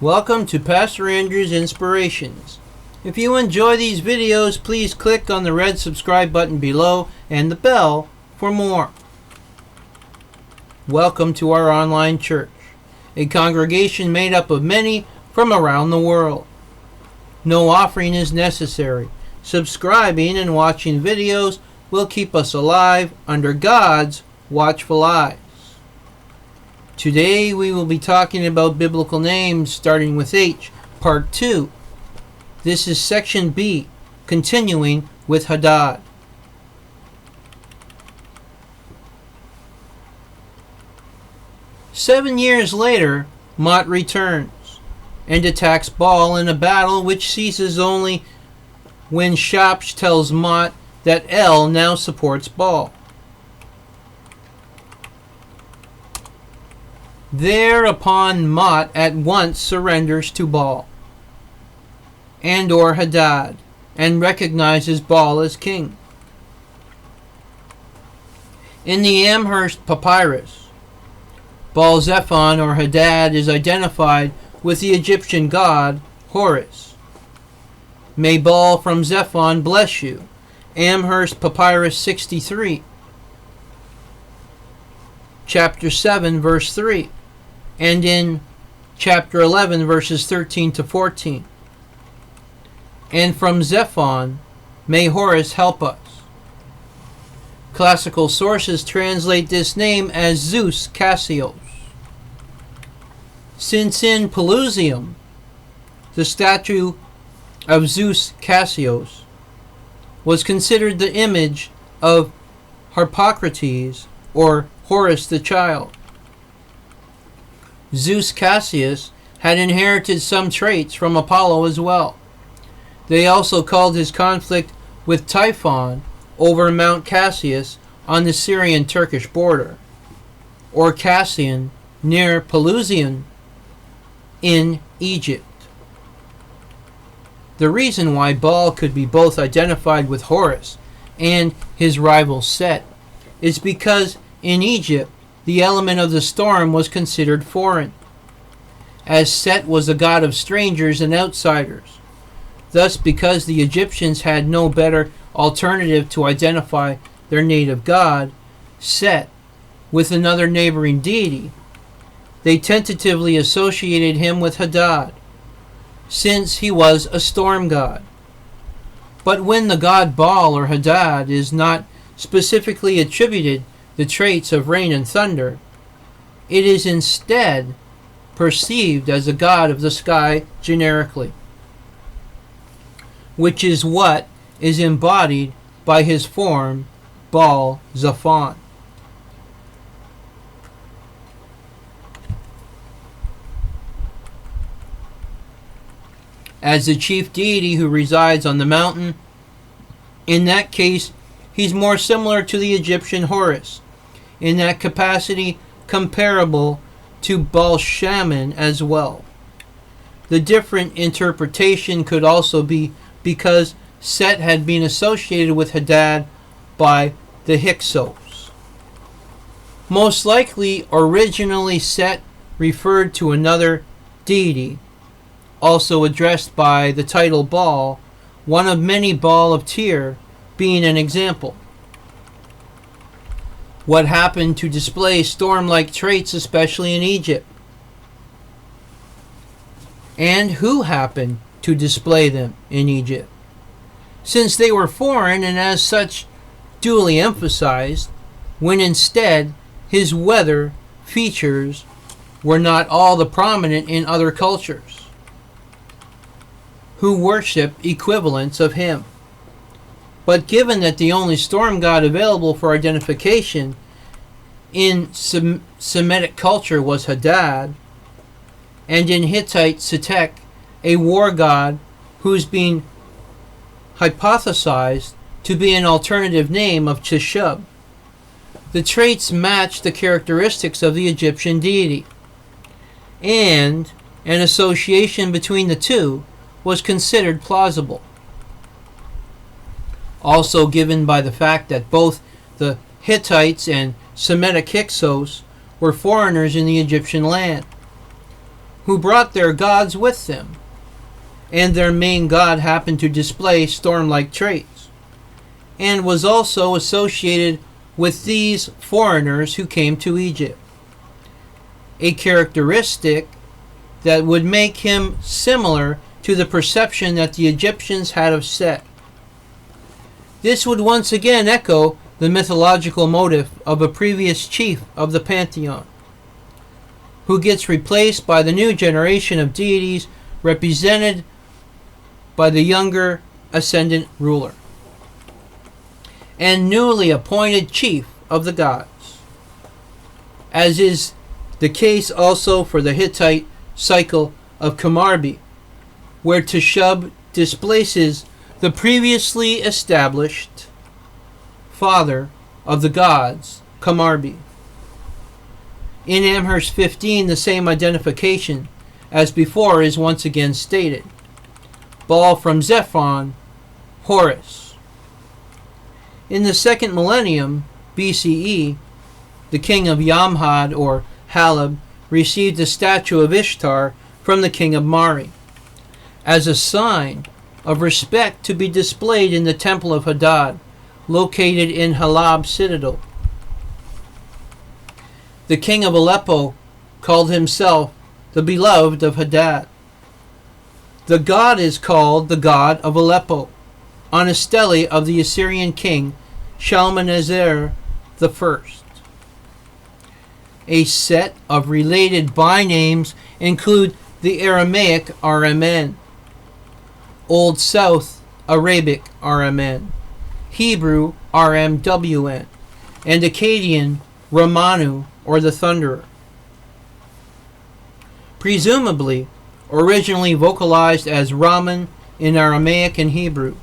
Welcome to Pastor Andrew's Inspirations. If you enjoy these videos, please click on the red subscribe button below and the bell for more. Welcome to our online church, a congregation made up of many from around the world. No offering is necessary. Subscribing and watching videos will keep us alive under God's watchful eyes. Today we will be talking about biblical names starting with H, Part 2. This is Section B, continuing with Hadad. "7 years later, Mot returns and attacks Baal in a battle which ceases only when Shapsh tells Mot that El now supports Baal. Thereupon Mot at once surrenders to Baal and/or Hadad and recognizes Baal as king. In the Amherst Papyrus, Baal Zephon or Hadad is identified with the Egyptian god Horus. May Baal from Zephon bless you. Amherst Papyrus 63, chapter 7, verse 3. And in chapter 11, verses 13 to 14. And from Zephon, may Horus help us. Classical sources translate this name as Zeus Casius. Since in Pelusium, the statue of Zeus Casius was considered the image of Harpocrates or Horus the Child. Zeus Casius had inherited some traits from Apollo as well. They also called his conflict with Typhon over Mount Casius on the Syrian-Turkish border, or Casion near Pelusium in Egypt. The reason why Baal could be both identified with Horus and his rival Set is because in Egypt the element of the storm was considered foreign, as Set was a god of strangers and outsiders. Thus, because the Egyptians had no better alternative to identify their native god, Set, with another neighboring deity, they tentatively associated him with Hadad, since he was a storm god. But when the god Baal or Hadad is not specifically attributed the traits of rain and thunder, it is instead perceived as a god of the sky generically, which is what is embodied by his form Baal Zephon. As the chief deity who resides on the mountain, in that case he's more similar to the Egyptian Horus, in that capacity comparable to Baal Shaman as well. The different interpretation could also be because Set had been associated with Hadad by the Hyksos. Most likely, originally Set referred to another deity, also addressed by the title Baal, one of many Baal of Tyr being an example. What happened to display storm-like traits, especially in Egypt? And who happened to display them in Egypt? Since they were foreign and as such duly emphasized, when instead his weather features were not all the prominent in other cultures, who worship equivalents of him. But given that the only storm god available for identification in Semitic culture was Hadad, and in Hittite Setek, a war god who's been hypothesized to be an alternative name of Cheshub, the traits match the characteristics of the Egyptian deity, and an association between the two was considered plausible. Also given by the fact that both the Hittites and Semitic Hyksos were foreigners in the Egyptian land. who brought their gods with them, and their main god happened to display storm-like traits, and was also associated with these foreigners who came to Egypt, a characteristic that would make him similar to the perception that the Egyptians had of Set. This would once again echo the mythological motif of a previous chief of the pantheon, who gets replaced by the new generation of deities represented by the younger ascendant ruler and newly appointed chief of the gods, as is the case also for the Hittite cycle of Kamarbi, where Teshub displaces the previously established father of the gods, Kamarbi. In Amherst 15, the same identification as before is once again stated. Baal from Zephon, Horus. In the second millennium BCE, the king of Yamhad or Halab received a statue of Ishtar from the king of Mari as a sign of respect to be displayed in the temple of Hadad, located in Halab citadel. The king of Aleppo called himself the beloved of Hadad. The god is called the god of Aleppo, on a stele of the Assyrian king Shalmaneser I. A set of related bynames include the Aramaic RMN, Old South Arabic RMN, Hebrew RMWN, and Akkadian Ramanu, or the Thunderer. Presumably, originally vocalized as Raman in Aramaic and Hebrew.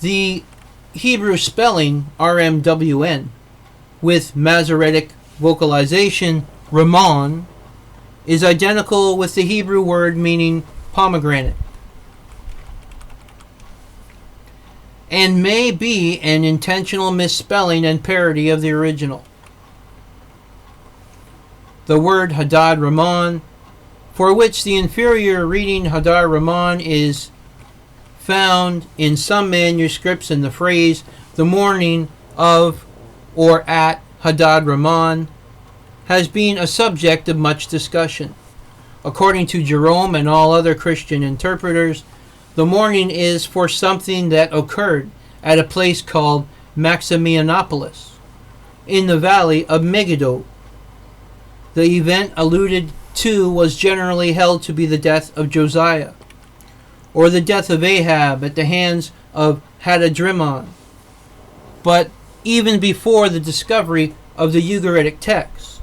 The Hebrew spelling RMWN with Masoretic vocalization Ramon is identical with the Hebrew word meaning pomegranate, and may be an intentional misspelling and parody of the original. The word Hadad Ramon, for which the inferior reading Hadar Ramon is found in some manuscripts in the phrase the morning of or at Hadad Ramon, has been a subject of much discussion. According to Jerome and all other Christian interpreters, the mourning is for something that occurred at a place called Maximianopolis in the valley of Megiddo. The event alluded to was generally held to be the death of Josiah, or the death of Ahab at the hands of Hadadrimmon. But even before the discovery of the Ugaritic text,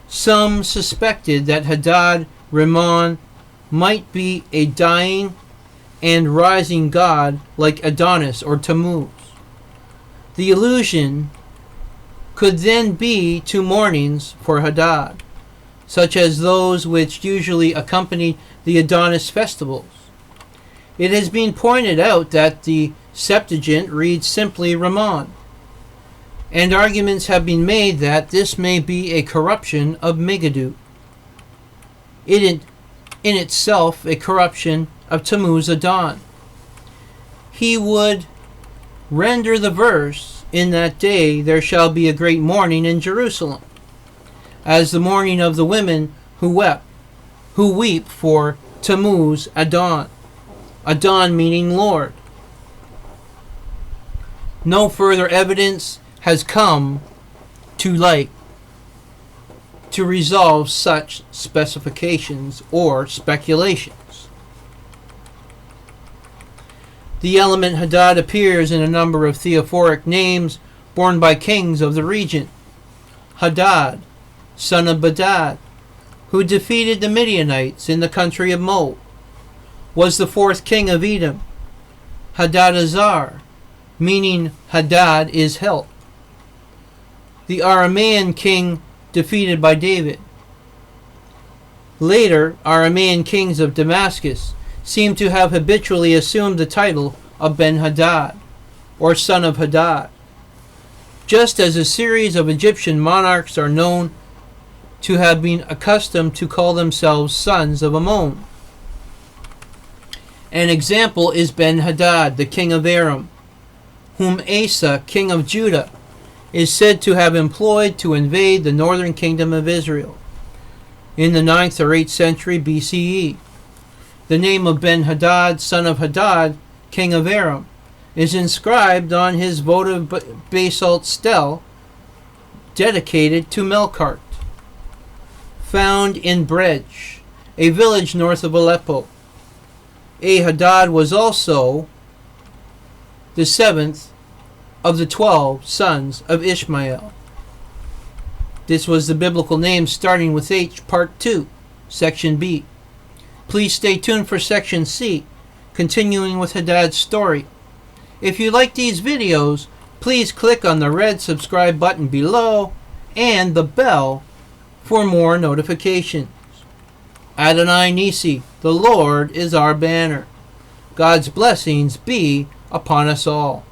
some suspected that Hadad Rimmon might be a dying and rising god like Adonis or Tammuz. The allusion could then be to mournings for Hadad, such as those which usually accompany the Adonis festivals. It has been pointed out that the Septuagint reads simply Ramon, and arguments have been made that this may be a corruption of Megiddo, in itself a corruption of Tammuz Adon. He would render the verse, "In that day there shall be a great mourning in Jerusalem," as the mourning of the women who weep for Tammuz Adon, Adon meaning Lord. No further evidence has come to light to resolve such specifications or speculations. The element Hadad appears in a number of theophoric names borne by kings of the region. Hadad, son of Badad, who defeated the Midianites in the country of Moab, was the fourth king of Edom. Hadadazar, meaning Hadad is help, the Aramean king defeated by David. Later, Aramean kings of Damascus seem to have habitually assumed the title of Ben-Hadad, or son of Hadad, just as a series of Egyptian monarchs are known to have been accustomed to call themselves sons of Ammon. An example is Ben-Hadad, the king of Aram, whom Asa, king of Judah, is said to have employed to invade the northern kingdom of Israel in the 9th or 8th century BCE. The name of Ben-Hadad, son of Hadad, king of Aram, is inscribed on his votive basalt stele dedicated to Melkart, found in Brej, a village north of Aleppo. Hadad was also the 7th of the 12 sons of Ishmael. This was the biblical name starting with H, Part 2, Section B. Please stay tuned for Section C, continuing with Hadad's story. If you like these videos, please click on the red subscribe button below and the bell for more notifications. Adonai Nisi, the Lord is our banner. God's blessings be upon us all.